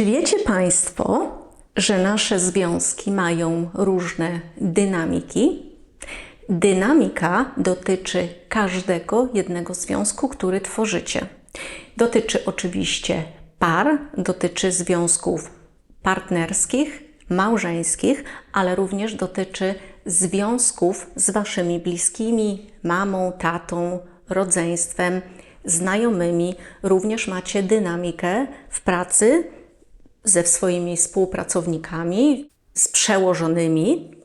Czy wiecie Państwo, że nasze związki mają różne dynamiki? Dynamika dotyczy każdego jednego związku, który tworzycie. Dotyczy oczywiście par, dotyczy związków partnerskich, małżeńskich, ale również dotyczy związków z Waszymi bliskimi, mamą, tatą, rodzeństwem, znajomymi. Również macie dynamikę w pracy ze swoimi współpracownikami, z przełożonymi.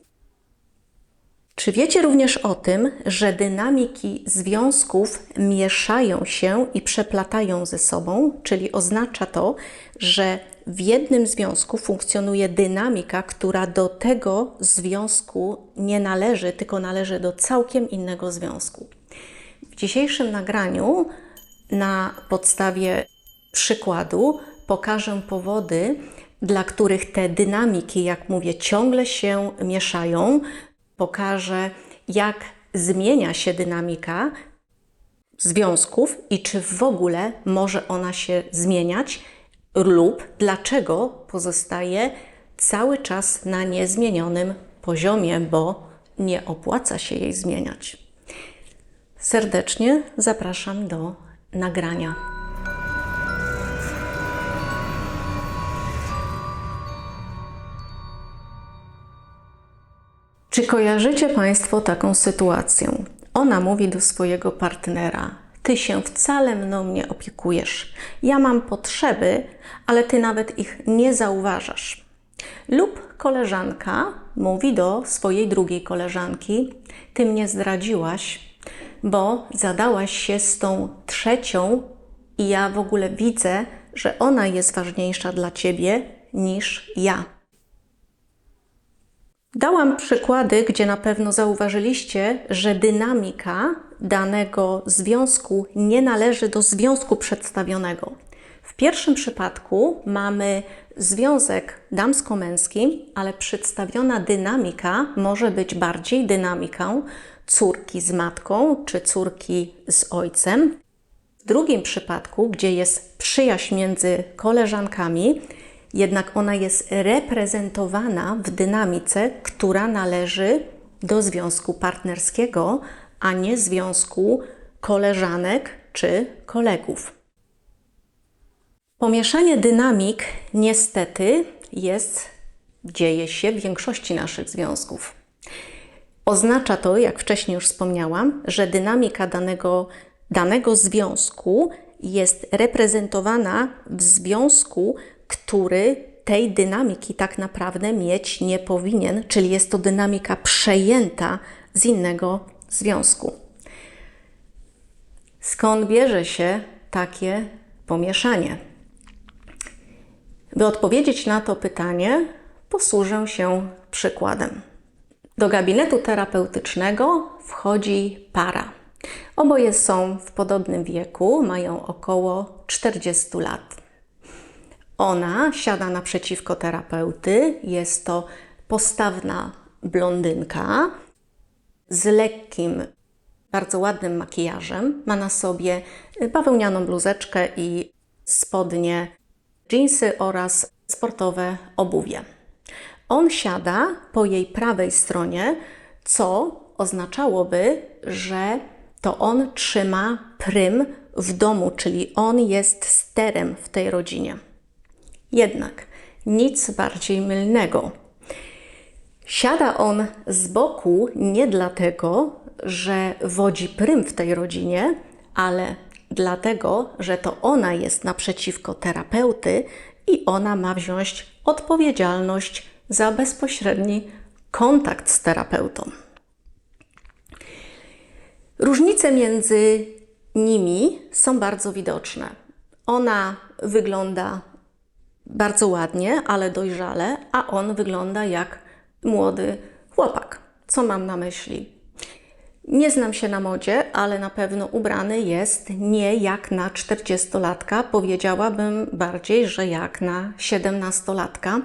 Czy wiecie również o tym, że dynamiki związków mieszają się i przeplatają ze sobą, czyli oznacza to, że w jednym związku funkcjonuje dynamika, która do tego związku nie należy, tylko należy do całkiem innego związku. W dzisiejszym nagraniu na podstawie przykładu pokażę powody, dla których te dynamiki, jak mówię, ciągle się mieszają. Pokażę, jak zmienia się dynamika związków i czy w ogóle może ona się zmieniać lub dlaczego pozostaje cały czas na niezmienionym poziomie, bo nie opłaca się jej zmieniać. Serdecznie zapraszam do nagrania. Czy kojarzycie Państwo taką sytuację? Ona mówi do swojego partnera: ty się wcale mną nie opiekujesz. Ja mam potrzeby, ale ty nawet ich nie zauważasz. Lub koleżanka mówi do swojej drugiej koleżanki: ty mnie zdradziłaś, bo zadałaś się z tą trzecią i ja w ogóle widzę, że ona jest ważniejsza dla ciebie niż ja. Dałam przykłady, gdzie na pewno zauważyliście, że dynamika danego związku nie należy do związku przedstawionego. W pierwszym przypadku mamy związek damsko-męski, ale przedstawiona dynamika może być bardziej dynamiką córki z matką czy córki z ojcem. W drugim przypadku, gdzie jest przyjaźń między koleżankami, jednak ona jest reprezentowana w dynamice, która należy do związku partnerskiego, a nie związku koleżanek czy kolegów. Pomieszanie dynamik niestety dzieje się w większości naszych związków. Oznacza to, jak wcześniej już wspomniałam, że dynamika danego związku jest reprezentowana w związku, który tej dynamiki tak naprawdę mieć nie powinien, czyli jest to dynamika przejęta z innego związku. Skąd bierze się takie pomieszanie? By odpowiedzieć na to pytanie, posłużę się przykładem. Do gabinetu terapeutycznego wchodzi para. Oboje są w podobnym wieku, mają około 40 lat. Ona siada naprzeciwko terapeuty, jest to postawna blondynka z lekkim, bardzo ładnym makijażem. Ma na sobie bawełnianą bluzeczkę i spodnie, dżinsy oraz sportowe obuwie. On siada po jej prawej stronie, co oznaczałoby, że to on trzyma prym w domu, czyli on jest sterem w tej rodzinie. Jednak nic bardziej mylnego. Siada on z boku nie dlatego, że wodzi prym w tej rodzinie, ale dlatego, że to ona jest naprzeciwko terapeuty i ona ma wziąć odpowiedzialność za bezpośredni kontakt z terapeutą. Różnice między nimi są bardzo widoczne. Ona wygląda bardzo ładnie, ale dojrzale, a on wygląda jak młody chłopak. Co mam na myśli? Nie znam się na modzie, ale na pewno ubrany jest nie jak na 40-latka, powiedziałabym bardziej, że jak na 17-latka.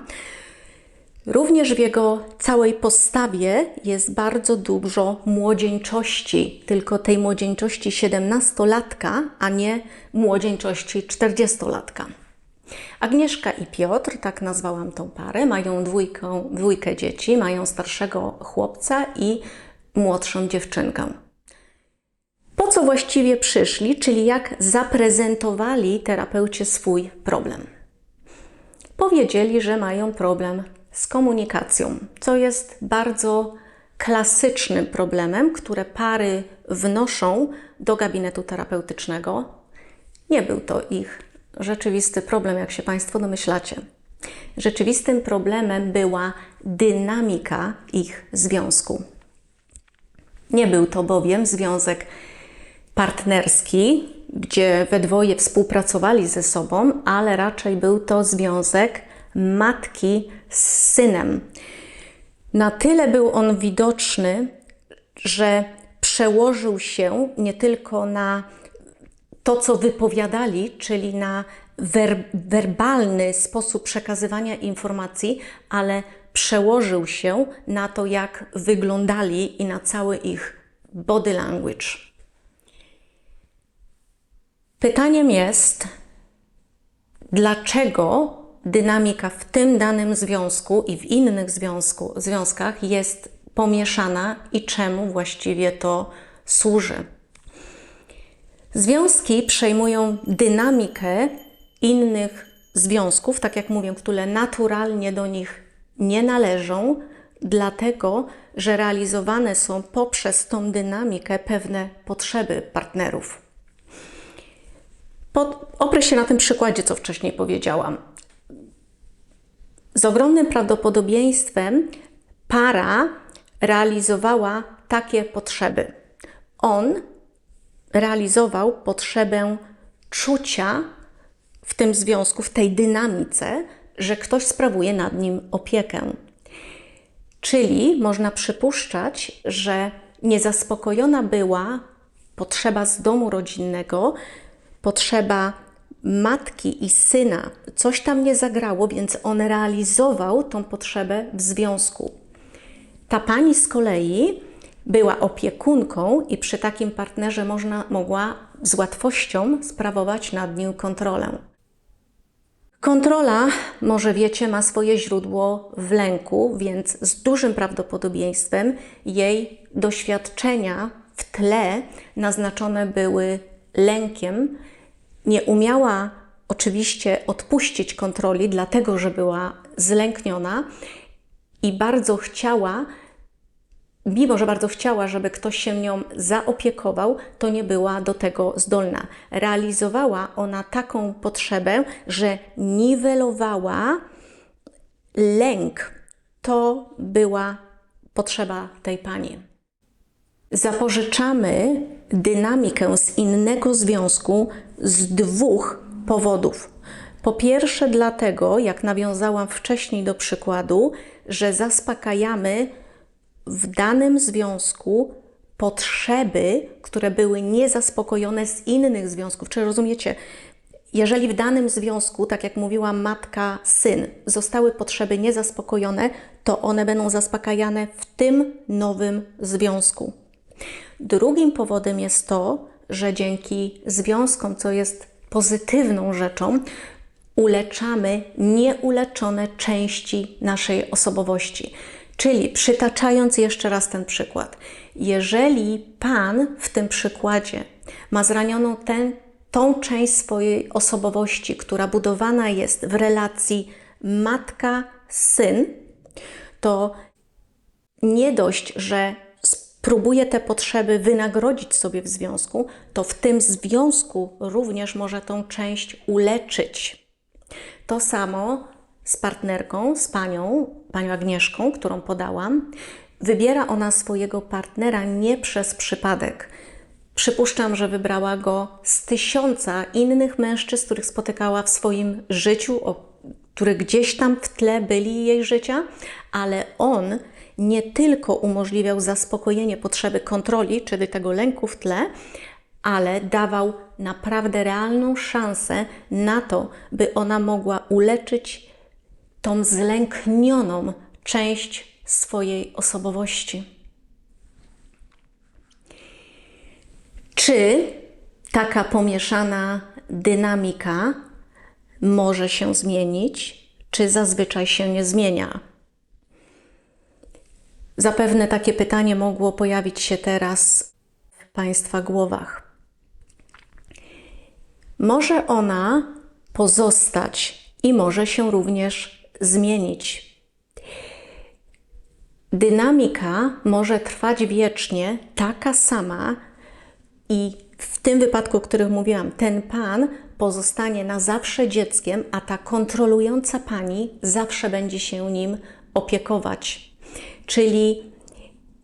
Również w jego całej postawie jest bardzo dużo młodzieńczości, tylko tej młodzieńczości 17-latka, a nie młodzieńczości 40-latka. Agnieszka i Piotr, tak nazwałam tą parę, mają dwójkę dzieci, mają starszego chłopca i młodszą dziewczynkę. Po co właściwie przyszli, czyli jak zaprezentowali terapeucie swój problem? Powiedzieli, że mają problem z komunikacją, co jest bardzo klasycznym problemem, które pary wnoszą do gabinetu terapeutycznego. Nie był to ich rzeczywisty problem, jak się Państwo domyślacie. Rzeczywistym problemem była dynamika ich związku. Nie był to bowiem związek partnerski, gdzie we dwoje współpracowali ze sobą, ale raczej był to związek matki z synem. Na tyle był on widoczny, że przełożył się nie tylko na to, co wypowiadali, czyli na werbalny sposób przekazywania informacji, ale przełożył się na to, jak wyglądali i na cały ich body language. Pytaniem jest, dlaczego dynamika w tym danym związku i w innych związkach jest pomieszana i czemu właściwie to służy. Związki przejmują dynamikę innych związków, tak jak mówię, które naturalnie do nich nie należą, dlatego że realizowane są poprzez tą dynamikę pewne potrzeby partnerów. Oprę się na tym przykładzie, co wcześniej powiedziałam. Z ogromnym prawdopodobieństwem para realizowała takie potrzeby. On realizował potrzebę czucia w tym związku, w tej dynamice, że ktoś sprawuje nad nim opiekę. Czyli można przypuszczać, że niezaspokojona była potrzeba z domu rodzinnego, potrzeba matki i syna. Coś tam nie zagrało, więc on realizował tą potrzebę w związku. Ta pani z kolei była opiekunką i przy takim partnerze mogła z łatwością sprawować nad nim kontrolę. Kontrola, może wiecie, ma swoje źródło w lęku, więc z dużym prawdopodobieństwem jej doświadczenia w tle naznaczone były lękiem. Nie umiała oczywiście odpuścić kontroli, dlatego że była zlękniona i bardzo chciała, mimo że bardzo chciała, żeby ktoś się nią zaopiekował, to nie była do tego zdolna. Realizowała ona taką potrzebę, że niwelowała lęk. To była potrzeba tej pani. Zapożyczamy dynamikę z innego związku z dwóch powodów. Po pierwsze dlatego, jak nawiązałam wcześniej do przykładu, że zaspokajamy w danym związku potrzeby, które były niezaspokojone z innych związków. Czy rozumiecie? Jeżeli w danym związku, tak jak mówiłam, matka, syn, zostały potrzeby niezaspokojone, to one będą zaspokajane w tym nowym związku. Drugim powodem jest to, że dzięki związkom, co jest pozytywną rzeczą, uleczamy nieuleczone części naszej osobowości. Czyli przytaczając jeszcze raz ten przykład, jeżeli pan w tym przykładzie ma zranioną tą część swojej osobowości, która budowana jest w relacji matka-syn, to nie dość, że spróbuje te potrzeby wynagrodzić sobie w związku, to w tym związku również może tą część uleczyć. To samo z partnerką, z panią Agnieszką, którą podałam. Wybiera ona swojego partnera nie przez przypadek. Przypuszczam, że wybrała go z 1000 innych mężczyzn, których spotykała w swoim życiu, którzy gdzieś tam w tle byli jej życia, ale on nie tylko umożliwiał zaspokojenie potrzeby kontroli, czyli tego lęku w tle, ale dawał naprawdę realną szansę na to, by ona mogła uleczyć tą zlęknioną część swojej osobowości. Czy taka pomieszana dynamika może się zmienić, czy zazwyczaj się nie zmienia? Zapewne takie pytanie mogło pojawić się teraz w Państwa głowach. Może ona pozostać i może się również zmienić. Dynamika może trwać wiecznie, taka sama i w tym wypadku, o którym mówiłam, ten pan pozostanie na zawsze dzieckiem, a ta kontrolująca pani zawsze będzie się nim opiekować. Czyli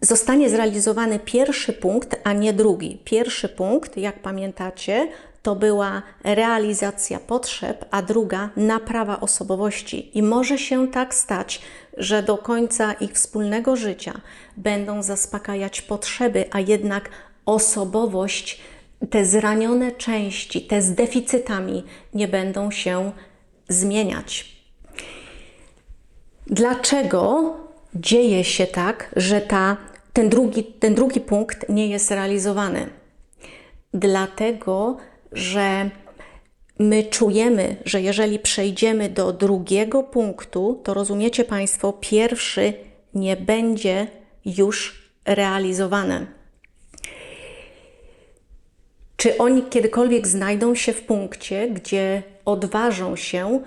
zostanie zrealizowany pierwszy punkt, a nie drugi. Pierwszy punkt, jak pamiętacie, to była realizacja potrzeb, a druga naprawa osobowości. I może się tak stać, że do końca ich wspólnego życia będą zaspokajać potrzeby, a jednak osobowość, te zranione części, te z deficytami nie będą się zmieniać. Dlaczego dzieje się tak, że ten drugi punkt nie jest realizowany? Dlatego, że my czujemy, że jeżeli przejdziemy do drugiego punktu, to rozumiecie Państwo, pierwszy nie będzie już realizowany. Czy oni kiedykolwiek znajdą się w punkcie, gdzie odważą się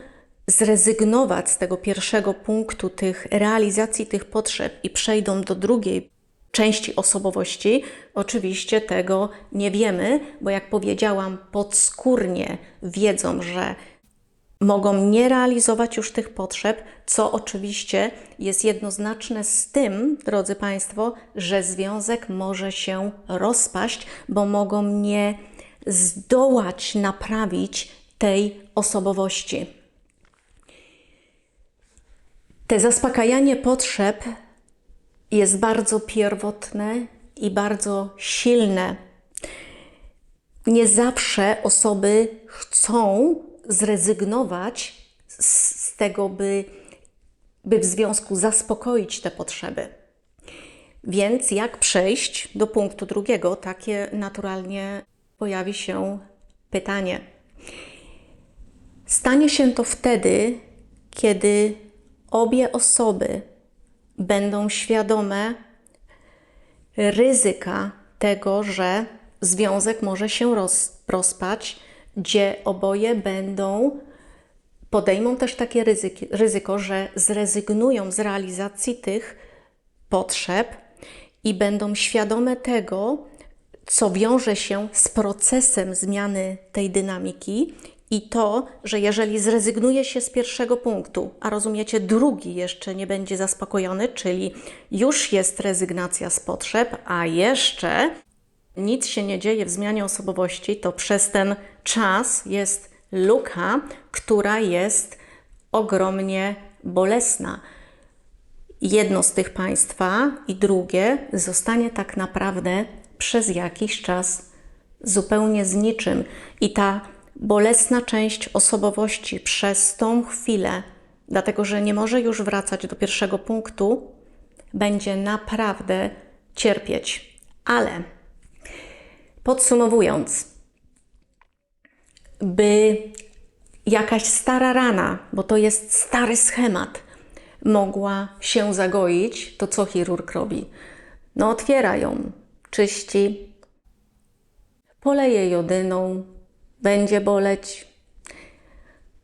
zrezygnować z tego pierwszego punktu, tych realizacji tych potrzeb i przejdą do drugiej części osobowości? Oczywiście tego nie wiemy, bo jak powiedziałam, podskórnie wiedzą, że mogą nie realizować już tych potrzeb, co oczywiście jest jednoznaczne z tym, drodzy Państwo, że związek może się rozpaść, bo mogą nie zdołać naprawić tej osobowości. Te zaspokajanie potrzeb jest bardzo pierwotne i bardzo silne. Nie zawsze osoby chcą zrezygnować z tego, by w związku zaspokoić te potrzeby. Więc jak przejść do punktu drugiego? Takie naturalnie pojawi się pytanie. Stanie się to wtedy, kiedy obie osoby będą świadome ryzyka tego, że związek może się rozpaść, gdzie oboje podejmą też takie ryzyko, że zrezygnują z realizacji tych potrzeb i będą świadome tego, co wiąże się z procesem zmiany tej dynamiki i to, że jeżeli zrezygnuje się z pierwszego punktu, a rozumiecie, drugi jeszcze nie będzie zaspokojony, czyli już jest rezygnacja z potrzeb, a jeszcze nic się nie dzieje w zmianie osobowości, to przez ten czas jest luka, która jest ogromnie bolesna. Jedno z tych państwa i drugie zostanie tak naprawdę przez jakiś czas zupełnie z niczym. I ta bolesna część osobowości przez tą chwilę, dlatego że nie może już wracać do pierwszego punktu, będzie naprawdę cierpieć. Ale podsumowując, by jakaś stara rana, bo to jest stary schemat, mogła się zagoić, to co chirurg robi? No otwiera ją, czyści, poleje jodyną, będzie boleć,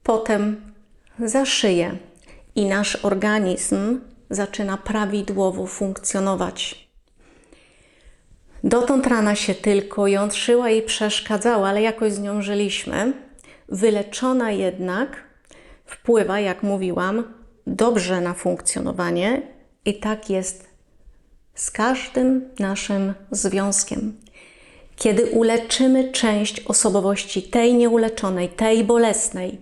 potem zaszyje i nasz organizm zaczyna prawidłowo funkcjonować. Dotąd rana się tylko jątrzyła i przeszkadzała, ale jakoś z nią żyliśmy. Wyleczona jednak wpływa, jak mówiłam, dobrze na funkcjonowanie i tak jest z każdym naszym związkiem. Kiedy uleczymy część osobowości, tej nieuleczonej, tej bolesnej,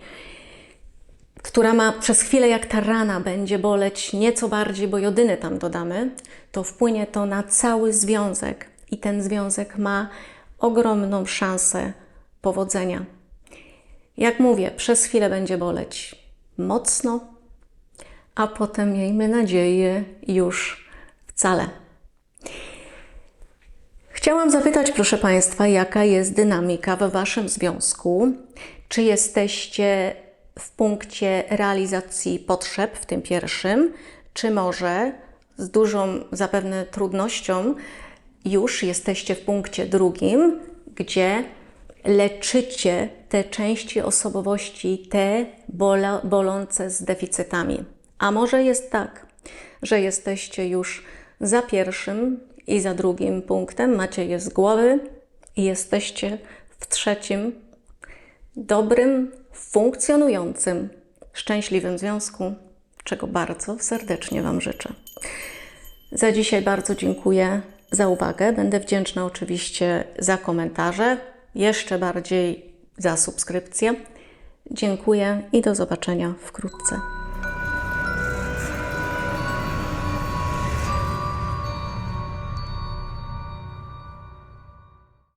która ma przez chwilę, jak ta rana będzie boleć nieco bardziej, bo jodyny tam dodamy, to wpłynie to na cały związek i ten związek ma ogromną szansę powodzenia. Jak mówię, przez chwilę będzie boleć mocno, a potem, miejmy nadzieję, już wcale. Chciałam zapytać, proszę Państwa, jaka jest dynamika w Waszym związku? Czy jesteście w punkcie realizacji potrzeb, w tym pierwszym, czy może z dużą zapewne trudnością już jesteście w punkcie drugim, gdzie leczycie te części osobowości, te bolące z deficytami. A może jest tak, że jesteście już za pierwszym i za drugim punktem, macie je z głowy i jesteście w trzecim, dobrym, funkcjonującym, szczęśliwym związku, czego bardzo serdecznie Wam życzę. Za dzisiaj bardzo dziękuję za uwagę. Będę wdzięczna oczywiście za komentarze, jeszcze bardziej za subskrypcję. Dziękuję i do zobaczenia wkrótce.